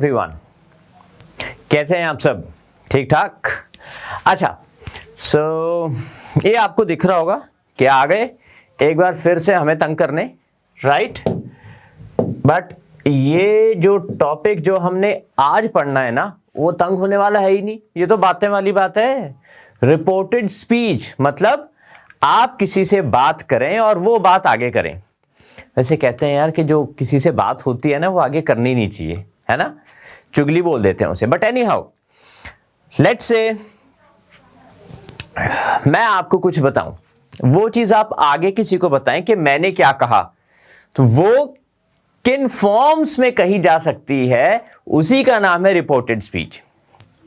Everyone, कैसे हैं आप सब? ठीक ठाक। अच्छा, ये आपको दिख रहा होगा कि आ गए एक बार फिर से हमें तंग करने, राइट? बट ये जो टॉपिक जो हमने आज पढ़ना है ना, वो तंग होने वाला है ही नहीं। ये तो बातें वाली बात है। रिपोर्टेड स्पीच मतलब आप किसी से बात करें और वो बात आगे करें। वैसे कहते हैं यार कि जो किसी से बात होती है ना, वो आगे करनी नहीं चाहिए, है ना? चुगली बोल देते हैं उसे। But any how, let's say मैं आपको कुछ बताऊं, वो चीज आप आगे किसी को बताएं कि मैंने क्या कहा, तो वो किन फॉर्म्स में कही जा सकती है, उसी का नाम है रिपोर्टेड स्पीच।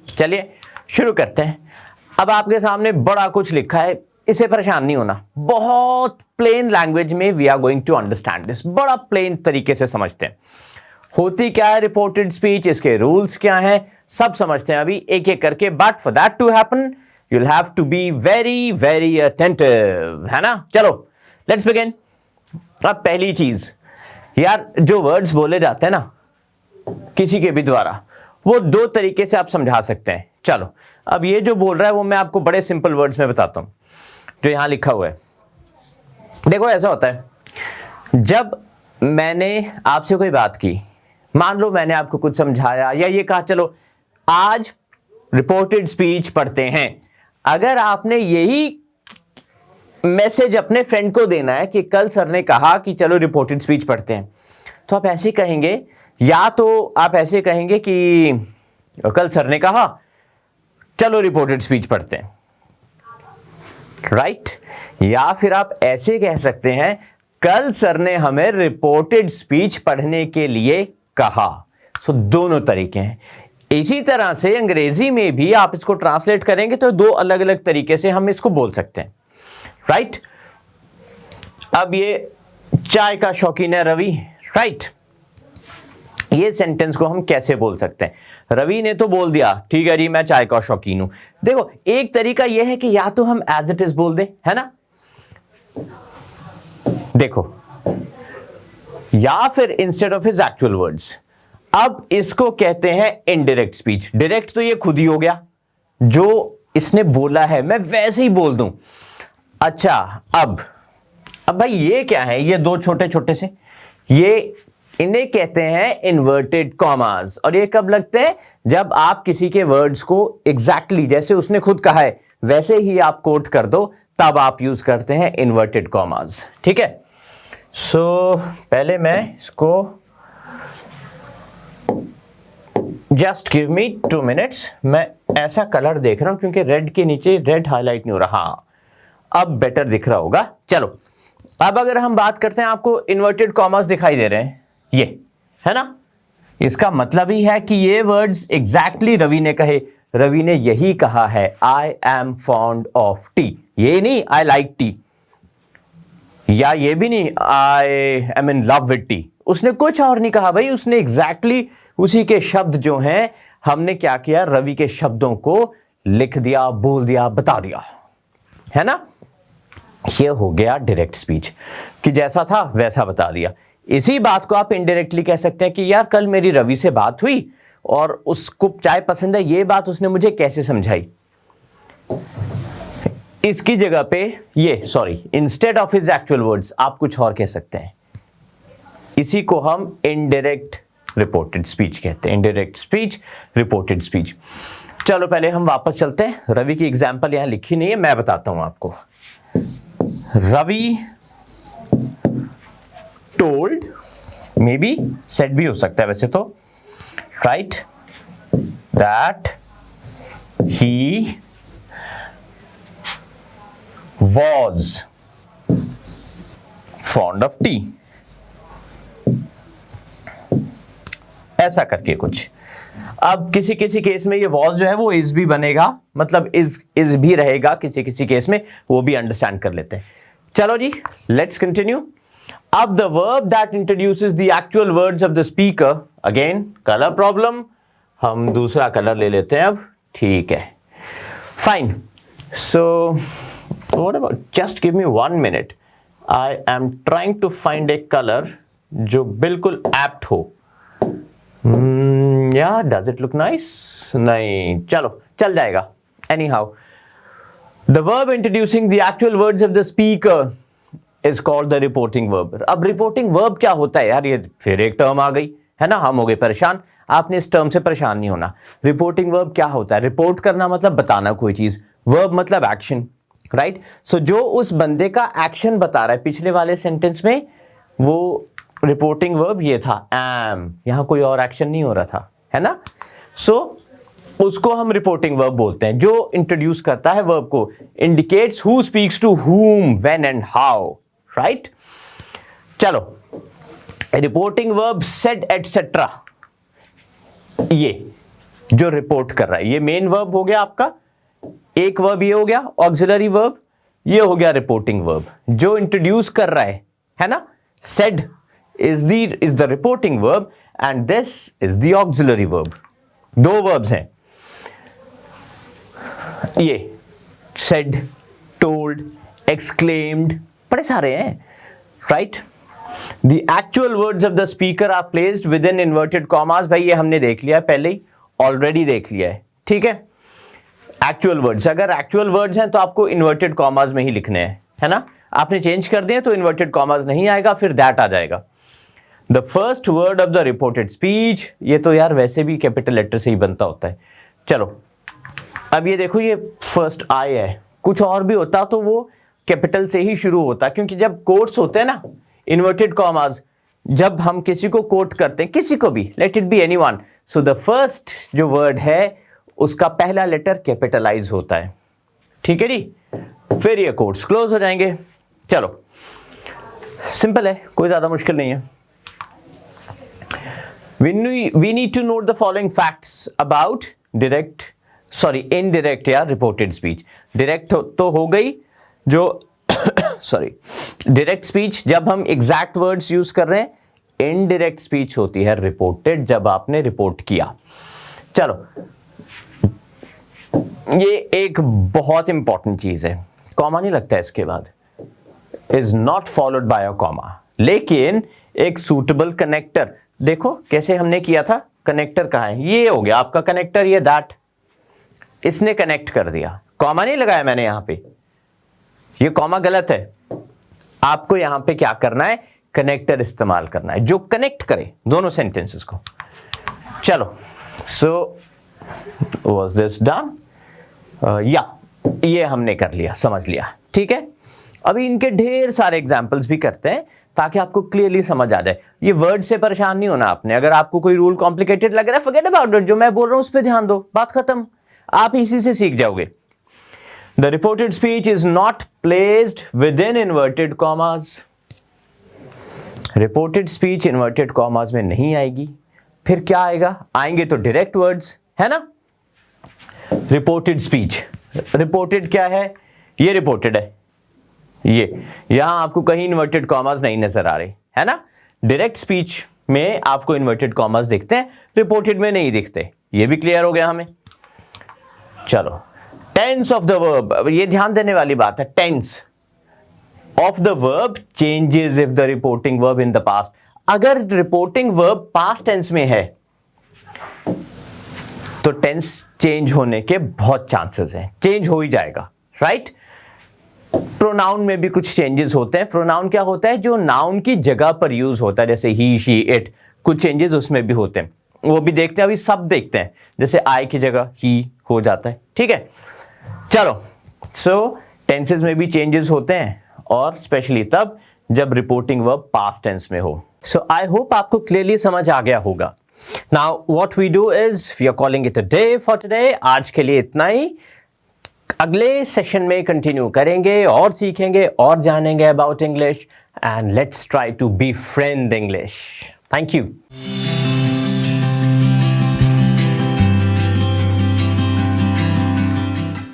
चलिए शुरू करते हैं। अब आपके सामने बड़ा कुछ लिखा है, इसे परेशान नहीं होना। बहुत प्लेन लैंग्वेज में we are going to understand this. बड़ा प्लेन तरीके से समझते हैं होती क्या है रिपोर्टेड स्पीच, इसके रूल्स क्या हैं, सब समझते हैं अभी एक एक करके। But for that to happen you will have to be very very attentive, है ना? चलो लेट्स बिगिन। अब पहली चीज यार, जो वर्ड्स बोले जाते हैं ना किसी के भी द्वारा, वो दो तरीके से आप समझा सकते हैं। चलो अब ये जो बोल रहा है वो मैं आपको बड़े सिंपल वर्ड्स में बताता हूं, जो यहां लिखा हुआ है। देखो ऐसा होता है, जब मैंने आपसे कोई बात की, मान लो मैंने आपको कुछ समझाया या ये कहा चलो आज रिपोर्टेड स्पीच पढ़ते हैं। अगर आपने यही मैसेज अपने फ्रेंड को देना है कि कल सर ने कहा कि चलो रिपोर्टेड स्पीच पढ़ते हैं, तो आप ऐसे कहेंगे, या तो आप ऐसे कहेंगे कि कल सर ने कहा चलो रिपोर्टेड स्पीच पढ़ते हैं, राइट? या फिर आप ऐसे कह सकते हैं कल सर ने हमें रिपोर्टेड स्पीच पढ़ने के लिए कहा। सो दोनों तरीके हैं। इसी तरह से अंग्रेजी में भी आप इसको ट्रांसलेट करेंगे तो दो अलग अलग तरीके से हम इसको बोल सकते हैं, राइट? अब ये चाय का शौकीन है रवि, राइट? ये सेंटेंस को हम कैसे बोल सकते हैं? रवि ने तो बोल दिया ठीक है जी मैं चाय का शौकीन हूं। देखो एक तरीका यह है कि या तो हम एज इट इज बोल दें, है ना? देखो, या फिर instead of his actual words. अब इसको कहते हैं इनडायरेक्ट स्पीच। डायरेक्ट तो ये खुद ही हो गया, जो इसने बोला है मैं वैसे ही बोल दूं। अच्छा, अब भाई ये क्या है? ये दो छोटे छोटे से, ये इन्हें कहते हैं इन्वर्टेड कॉमास। और ये कब लगते हैं? जब आप किसी के वर्ड्स को एग्जैक्टली जैसे उसने खुद कहा है वैसे ही आप कोट कर दो, तब आप यूज करते हैं इन्वर्टेड कॉमास, ठीक है? सो पहले मैं इसको जस्ट गिव मी 2 मिनट्स। मैं ऐसा कलर देख रहा हूं क्योंकि रेड के नीचे रेड हाईलाइट नहीं हो रहा। अब बेटर दिख रहा होगा। चलो अब अगर हम बात करते हैं, आपको इन्वर्टेड कॉमास दिखाई दे रहे हैं, ये है ना? इसका मतलब ही है कि ये वर्ड्स एग्जैक्टली रवि ने कहे। रवि ने यही कहा है, I am fond of T. ये नहीं आई लाइक टी, या ये भी नहीं I am in love with T. उसने कुछ और नहीं कहा भाई, उसने एग्जैक्टली उसी के शब्द जो हैं, हमने क्या किया, रवि के शब्दों को लिख दिया, बोल दिया, बता दिया, है ना? ये हो गया डायरेक्ट स्पीच कि जैसा था वैसा बता दिया। इसी बात को आप इनडायरेक्टली कह सकते हैं कि यार कल मेरी रवि से बात हुई और उसको चाय पसंद है, ये बात उसने मुझे कैसे समझाई। इसकी जगह पे ये instead of his actual words आप कुछ और कह सकते हैं। इसी को हम इनडायरेक्ट रिपोर्टेड स्पीच कहते हैं। Indirect speech, reported speech. चलो पहले हम वापस चलते हैं। रवि की एग्जांपल यहां लिखी नहीं है, मैं बताता हूं आपको। Ravi told, maybe said भी हो सकता है वैसे तो, right, that he was fond of tea, ऐसा करके कुछ। अब किसी किसी केस में ये was जो है वो is भी बनेगा, मतलब is भी रहेगा किसी किसी केस में, वो भी अंडरस्टैंड कर लेते हैं। चलो जी लेट्स कंटिन्यू। अब the verb that introduces the actual words of the speaker, again color problem, हम दूसरा कलर ले लेते हैं अब, ठीक है, fine. So what about, just give me 1 minute, I am trying to find a color जो बिल्कुल एप्ट हो। या डज इट लुक नाइस? नहीं, चलो चल जाएगा। Any how, the verb introducing the actual words of the speaker is called the reporting verb. अब reporting verb क्या होता है यार? ये फिर एक टर्म आ गई है ना, हम हो गए परेशान। आपने इस टर्म से परेशान नहीं होना। रिपोर्टिंग वर्ब क्या होता है? रिपोर्ट करना मतलब बताना कोई चीज, वर्ब मतलब एक्शन, राइट? सो जो उस बंदे का एक्शन बता रहा है पिछले वाले सेंटेंस में, वो रिपोर्टिंग वर्ब ये था, एम। यहां कोई और एक्शन नहीं हो रहा था, है ना? सो उसको हम रिपोर्टिंग वर्ब बोलते हैं, जो इंट्रोड्यूस करता है वर्ब को, indicates who speaks to whom, when and how, right? चलो, रिपोर्टिंग वर्ब सेड एटसेट्रा, ये जो रिपोर्ट कर रहा है, ये मेन वर्ब हो गया आपका। एक वर्ब ये हो गया ऑक्सिलरी वर्ब, ये हो गया रिपोर्टिंग वर्ब जो इंट्रोड्यूस कर रहा है ना? Said is the reporting verb and this is the auxiliary verb. दो वर्ब्स हैं ये, सेड, टोल्ड, एक्सक्लेम्ड, बड़े सारे हैं, right? The actual words of the speaker are placed within inverted commas. भाई ये हमने देख लिया पहले ही, ऑलरेडी देख लिया है, ठीक है? एक्चुअल वर्ड्स, अगर एक्चुअल वर्ड्स हैं तो आपको इन्वर्टेड कॉमास में ही लिखने हैं, है ना? आपने चेंज कर दिए तो इन्वर्टेड कॉमास नहीं आएगा, फिर दैट आ जाएगा। The first word of the reported speech, ये तो यार वैसे भी कैपिटल लेटर से ही बनता होता है। चलो अब ये देखो, ये फर्स्ट आई है, कुछ और भी होता तो वो कैपिटल से ही शुरू होता, क्योंकि जब कोट्स होते हैं ना, इन्वर्टेड कॉमास, जब हम किसी को कोट करते हैं, किसी को भी, let it be anyone, so the first जो वर्ड है उसका पहला लेटर कैपिटलाइज होता है, ठीक है जी? फिर ये कोट्स क्लोज हो जाएंगे। चलो सिंपल है, कोई ज्यादा मुश्किल नहीं है। We need to note the following facts about indirect या reported speech। direct तो हो गई जो direct speech जब हम exact words use कर रहे हैं, indirect speech होती है reported जब आपने report किया। चलो ये एक बहुत इंपॉर्टेंट चीज है, कॉमा नहीं लगता है इसके बाद, is not followed by a comma, लेकिन एक suitable connector, देखो कैसे हमने किया था, कनेक्टर कहाँ है? ये हो गया आपका कनेक्टर, ये दैट, इसने कनेक्ट कर दिया, कॉमा नहीं लगाया मैंने यहां पे, ये कॉमा गलत है। आपको यहां पे क्या करना है? कनेक्टर इस्तेमाल करना है जो कनेक्ट करे दोनों सेंटेंसेस को। चलो, सो वाज दिस डन? या ये हमने कर लिया, समझ लिया, ठीक है? अभी इनके ढेर सारे एग्जाम्पल्स भी करते हैं ताकि आपको क्लियरली समझ आ जाए। ये वर्ड से परेशान नहीं होना आपने। अगर आपको कोई रूल कॉम्प्लिकेटेड लग रहा है, फॉरगेट अबाउट इट, जो मैं बोल रहा हूं उस पर ध्यान दो, बात खत्म, आप इसी से सीख जाओगे। The reported speech is not placed within inverted commas. Reported speech inverted commas में नहीं आएगी, फिर क्या आएगा? आएंगे तो डायरेक्ट वर्ड्स, है ना? रिपोर्टेड स्पीच, रिपोर्टेड क्या है? ये रिपोर्टेड है, ये यहां आपको कहीं इन्वर्टेड कॉमास नहीं नजर आ रहे, है ना? डायरेक्ट स्पीच में आपको इन्वर्टेड कॉमास दिखते हैं, रिपोर्टेड में नहीं दिखते। ये भी क्लियर हो गया हमें। चलो, टेंस ऑफ द वर्ब, अब ये ध्यान देने वाली बात है, tense of the verb changes if the reporting verb in the past. अगर रिपोर्टिंग वर्ब पास्ट टेंस में है तो टेंस चेंज होने के बहुत चांसेस हैं, चेंज हो ही जाएगा, राइट? प्रोनाउन में भी कुछ चेंजेस होते हैं। प्रोनाउन क्या होता है? जो नाउन की जगह पर यूज होता है, जैसे ही, शी, इट, कुछ चेंजेस उसमें भी होते हैं, वो भी देखते हैं, अभी सब देखते हैं। जैसे आई की जगह ही हो जाता है, ठीक है? चलो, सो टेंसेस में भी चेंजेस होते हैं, और स्पेशली तब जब रिपोर्टिंग वर्ब पास्ट टेंस में हो। सो आई होप आपको क्लियरली समझ आ गया होगा। Now what we do is we are calling it a day for today. आज के लिए इतना ही, अगले सेशन में कंटिन्यू करेंगे और सीखेंगे और जानेंगे about English, and let's try to be friend English. Thank you.